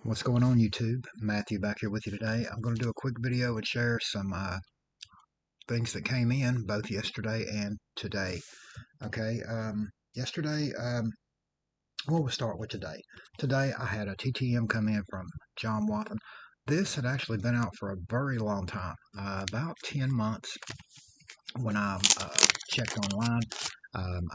What's going on, YouTube? Matthew back here with you today. I'm going to do a quick video and share some things that came in both yesterday and today. Okay, yesterday, we'll start with today. Today I had a TTM come in from John Wathan. This had actually been out for a very long time, about 10 months when I checked online.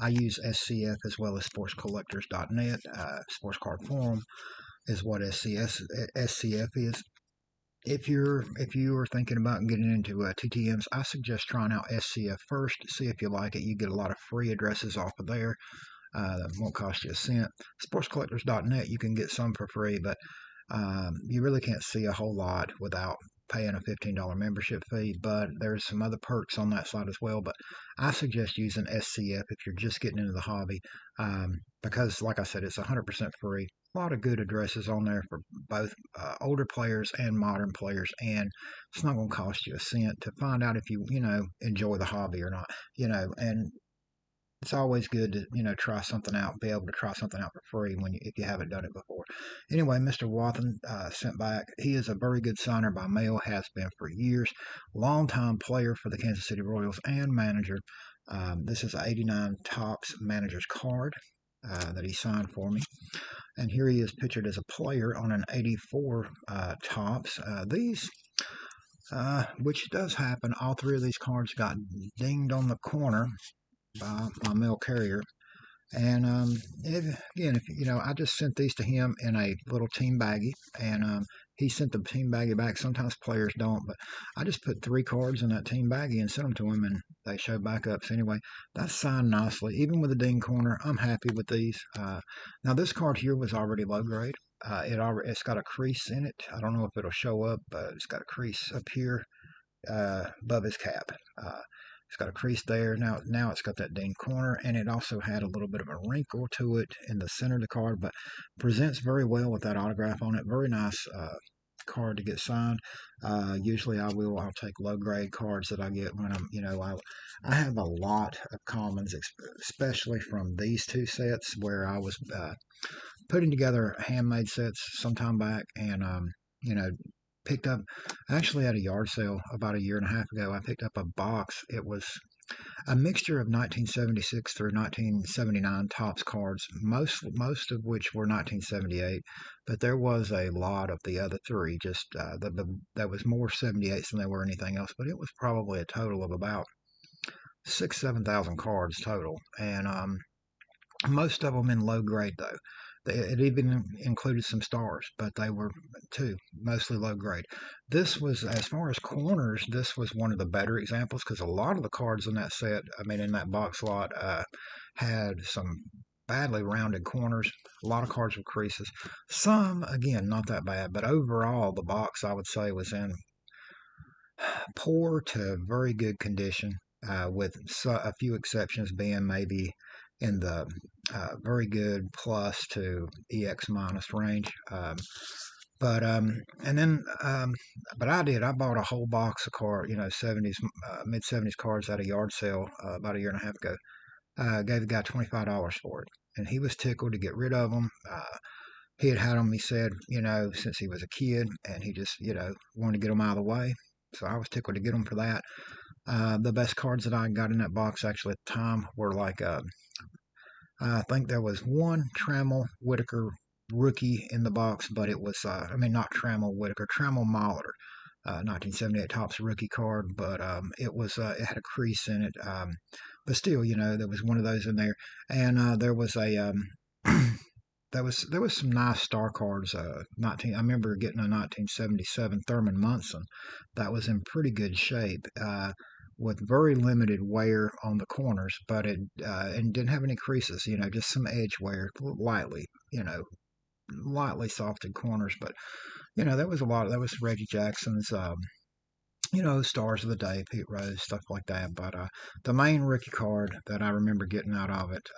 I use SCF as well as sportscollectors.net. Sports Card Forum is what SCF is. If you are thinking about getting into TTMs, I suggest trying out SCF first. See if you like it. You get a lot of free addresses off of there. That won't cost you a cent. Sportscollectors.net, you can get some for free, but you really can't see a whole lot without paying a $15 membership fee. But there's some other perks on that side as well. But I suggest using SCF if you're just getting into the hobby, because, like I said, it's 100% free. A lot of good addresses on there for both older players and modern players, and it's not going to cost you a cent to find out if you enjoy the hobby or not. And it's always good to try something out, be able to try something out for free if you haven't done it before. Anyway, Mr. Wathan sent back. He is a very good signer by mail, has been for years, longtime player for the Kansas City Royals and manager. This is an 89 Topps manager's card that he signed for me. And here he is pictured as a player on an 84 Topps. Which does happen, all three of these cards got dinged on the corner by my mail carrier. And I just sent these to him in a little team baggie, and he sent the team baggie back. Sometimes players don't, but I just put 3 cards in that team baggie and sent them to him, and they show back up. So anyway, that's signed nicely, even with the ding corner. I'm happy with these. Now this card here was already low grade. It's got a crease in it. I don't know if it'll show up, but it's got a crease up here above his cap. It's got a crease there. Now it's got that ding corner, and it also had a little bit of a wrinkle to it in the center of the card, but presents very well with that autograph on it. Very nice card to get signed. Usually I'll take low grade cards that I get when I have a lot of commons, especially from these 2 sets where I was putting together handmade sets some time back, and picked up, actually at a yard sale about a year and a half ago. I picked up a box. It was a mixture of 1976 through 1979 Topps cards, most of which were 1978, but there was a lot of the other 3. Just there was more 78s than there were anything else, but it was probably a total of about 7,000 cards total, and most of them in low grade though. It even included some stars, but they were too mostly low grade. This was, as far as corners, this was one of the better examples, because a lot of the cards in that set, in that box lot, had some badly rounded corners. A lot of cards with creases. Some, again, not that bad, but overall, the box, I would say, was in poor to very good condition, with a few exceptions being maybe in the very good plus to EX minus range. But I bought a whole box of cards, 70s, mid 70s cards at a yard sale about a year and a half ago. Gave the guy $25 for it, and he was tickled to get rid of them. He had them, he said, since he was a kid, and he just, wanted to get them out of the way. So I was tickled to get them for that. The best cards that I got in that box actually at the time were like, I think there was one Trammell Whitaker rookie in the box, but it was, not Trammell Whitaker, Trammell Mahler, 1978 Topps rookie card, but it had a crease in it. But still, there was one of those in there, and there was a there was some nice star cards. I remember getting a 1977 Thurman Munson that was in pretty good shape, with very limited wear on the corners, but it and didn't have any creases. Just some edge wear, lightly, lightly softed corners. But there was a lot. That was Reggie Jackson's. Stars of the day, Pete Rose, stuff like that. But the main rookie card that I remember getting out of it,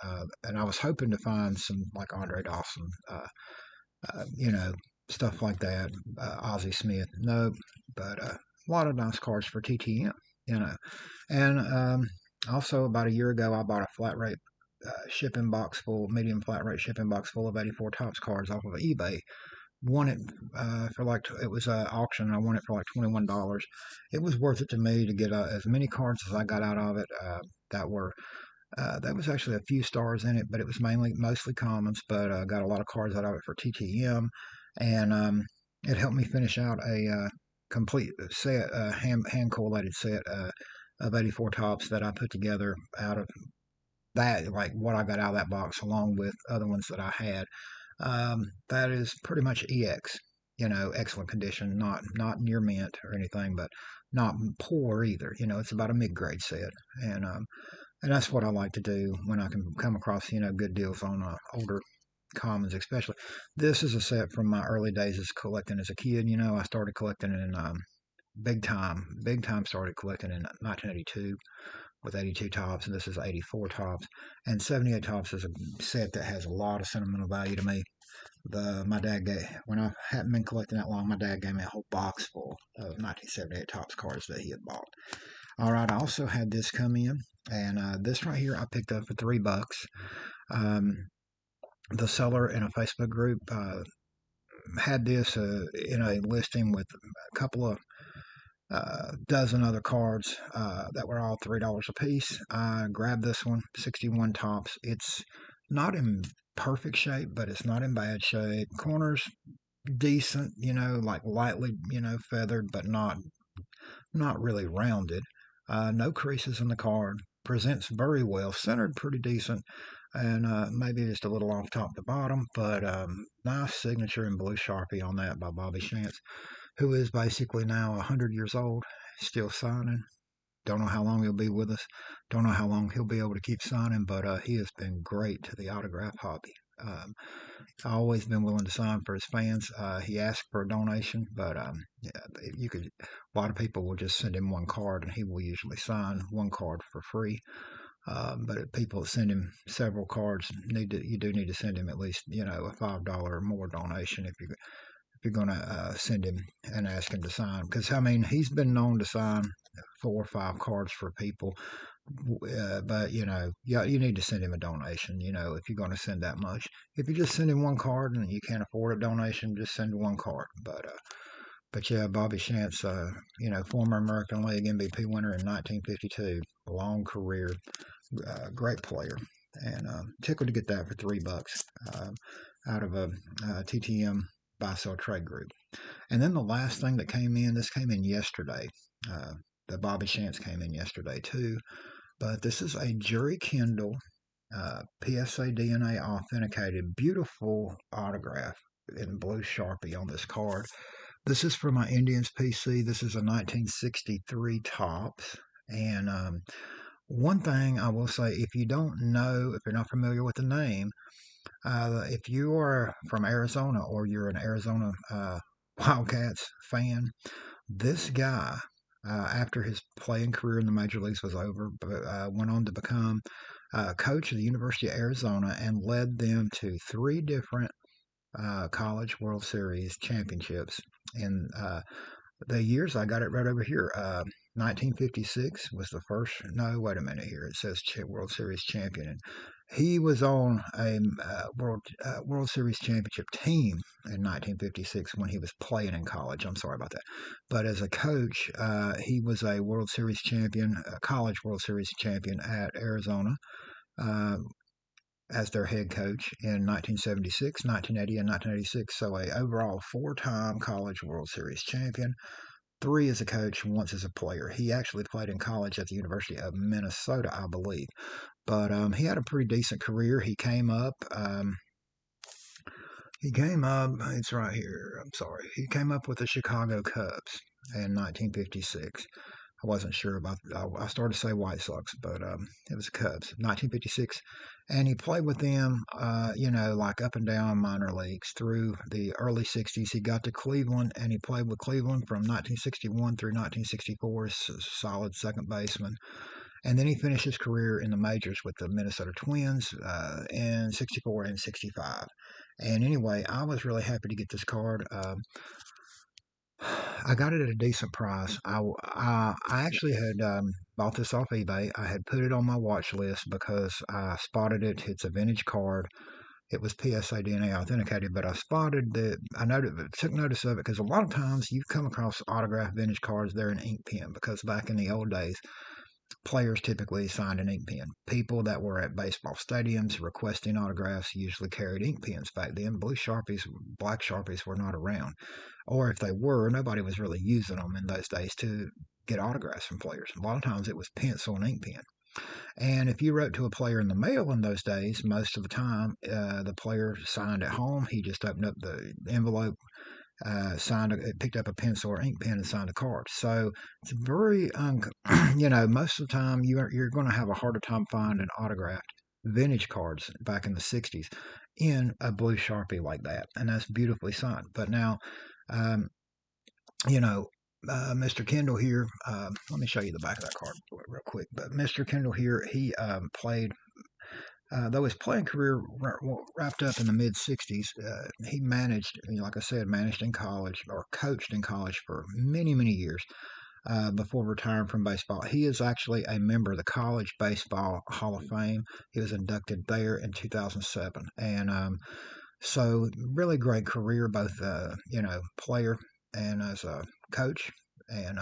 and I was hoping to find some like Andre Dawson, stuff like that, Ozzie Smith. No, but a lot of nice cards for TTM, And also about a year ago, I bought a flat rate medium flat rate shipping box full of 84 Topps cards off of eBay. won it for like it was an auction. I won it for like $21. It was worth it to me to get as many cards as I got out of it. That were that was actually a few stars in it, but it was mostly commons. But got a lot of cards out of it for TTM, and it helped me finish out a complete set, hand collated set of 84 tops that I put together out of that, like what I got out of that box, along with other ones that I had. That is pretty much EX. Excellent condition, not near mint or anything, but not poor either. It's about a mid grade set, and and that's what I like to do when I can come across good deals on older commons, especially. This is a set from my early days as collecting as a kid. I started collecting in big time started collecting in 1982 with 82 tops, and this is 84 tops, and 78 tops is a set that has a lot of sentimental value to me. My dad gave when I hadn't been collecting that long. My dad gave me a whole box full of 1978 tops cards that he had bought. All right, I also had this come in, and this right here I picked up for $3. Um, the seller in a Facebook group had this in a listing with a couple of dozen other cards that were all $3 a piece. I grabbed this one, 61 tops. It's not in perfect shape, but it's not in bad shape. Corners decent, like lightly, feathered, but not really rounded. No creases in the card. Presents very well. Centered pretty decent, and maybe just a little off top to bottom, but nice signature in blue Sharpie on that by Bobby Shantz, who is basically now 100 years old, still signing. Don't know how long he'll be with us. Don't know how long he'll be able to keep signing, but he has been great to the autograph hobby. Always been willing to sign for his fans. He asked for a donation, but yeah, you could. A lot of people will just send him one card, and he will usually sign one card for free. But people that send him several cards you do need to send him at least a $5 or more donation if you're going to send him and ask him to sign. Because I mean, he's been known to sign 4 or 5 cards for people, but yeah, you need to send him a donation. If you're going to send that much, if you just send him one card and you can't afford a donation, just send one card. But yeah, Bobby Shantz, former American League MVP winner in 1952, long career, great player, and tickled to get that for $3 out of a TTM buy sell trade group. And then the last thing that came in, this came in yesterday. The Bobby Shantz came in yesterday too, but this is a Jury Kendall PSA DNA authenticated, beautiful autograph in blue Sharpie on this card. This is for my Indians PC. This is a 1963 Topps. And one thing I will say, if you don't know, if you're not familiar with the name, if you are from Arizona or you're an Arizona Wildcats fan, this guy, after his playing career in the major leagues was over, went on to become coach of the University of Arizona and led them to 3 different college World Series championships in the years. I got it right over here. 1956 was the first. No, wait a minute here. It says World Series champion. And he was on a World Series championship team in 1956 when he was playing in college. I'm sorry about that. But as a coach, he was a World Series champion, a college World Series champion at Arizona. As their head coach in 1976, 1980, and 1986. So a overall 4-time college World Series champion, 3 as a coach, once as a player. He actually played in college at the University of Minnesota, I believe. But he had a pretty decent career. He came up. It's right here. I'm sorry. He came up with the Chicago Cubs in 1956. I wasn't sure about. I started to say White Sox, but it was the Cubs, 1956, and he played with them. Like up and down minor leagues through the early '60s. He got to Cleveland, and he played with Cleveland from 1961 through 1964 as a solid second baseman. And then he finished his career in the majors with the Minnesota Twins in '64 and '65. And anyway, I was really happy to get this card. I got it at a decent price. I actually had bought this off eBay. I had put it on my watch list because I spotted it. It's a vintage card. it was PSA DNA authenticated, but I spotted that, took notice of it because a lot of times you come across autographed vintage cards, they're an ink pen, because back in the old days, players typically signed an ink pen. People that were at baseball stadiums requesting autographs usually carried ink pens back then. Blue Sharpies, black Sharpies were not around. Or if they were, nobody was really using them in those days to get autographs from players. A lot of times it was pencil and ink pen. And if you wrote to a player in the mail in those days, most of the time the player signed at home. He just opened up the envelope, picked up a pencil or ink pen and signed a card. So it's very, most of the time you're going to have a harder time finding autographed vintage cards back in the 60s in a blue Sharpie like that. And that's beautifully signed. But now, um, Mr. Kendall here, let me show you the back of that card real quick. But Mr. Kendall here, he played, though his playing career wrapped up in the mid 60s, he managed, like I said, managed in college or coached in college for many, many years before retiring from baseball. He is actually a member of the College Baseball Hall of Fame. He was inducted there in 2007. And so really great career, both, player and as a coach. And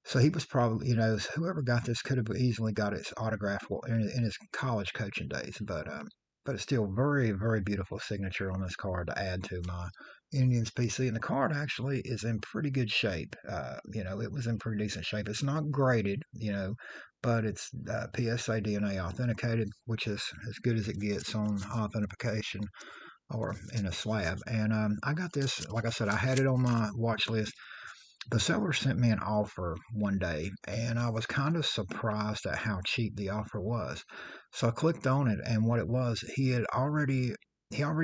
so he was probably, whoever got this could have easily got his autograph in his college coaching days. But it's still very, very beautiful signature on this card to add to my Indians PC. And the card actually is in pretty good shape. It was in pretty decent shape. It's not graded, but it's PSA DNA authenticated, which is as good as it gets on authentication or in a slab. And I got this, like I said, I had it on my watch list. The seller sent me an offer one day, and I was kind of surprised at how cheap the offer was. So I clicked on it, and what it was, he already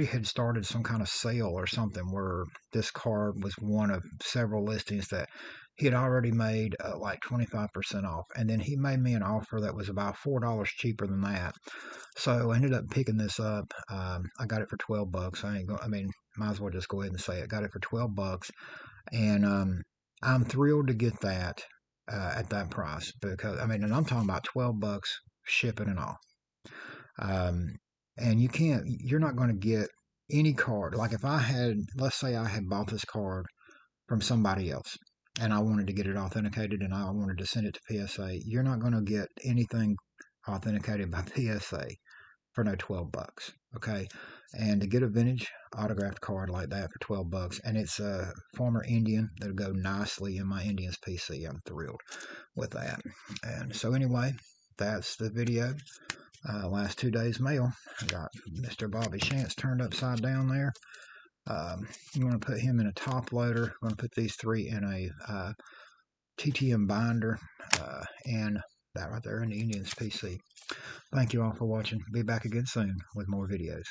had started some kind of sale or something where this card was one of several listings that he had already made like 25% off, and then he made me an offer that was about $4 cheaper than that. So I ended up picking this up. I got it for $12. Might as well just go ahead and say it. Got it for $12, and I'm thrilled to get that at that price because and I'm talking about $12 shipping and all. And you're not going to get any card. Like if let's say I had bought this card from somebody else and I wanted to get it authenticated and I wanted to send it to PSA, you're not going to get anything authenticated by PSA for no $12. Okay. And to get a vintage autographed card like that for $12, and it's a former Indian that'll go nicely in my Indians PC. I'm thrilled with that. And so anyway, that's the video. Last 2 days mail. I got Mr. Bobby Shantz turned upside down there. I'm going to put him in a top loader. I'm going to put these three in a TTM binder, and that right there in the Indians PC. Thank you all for watching. Be back again soon with more videos.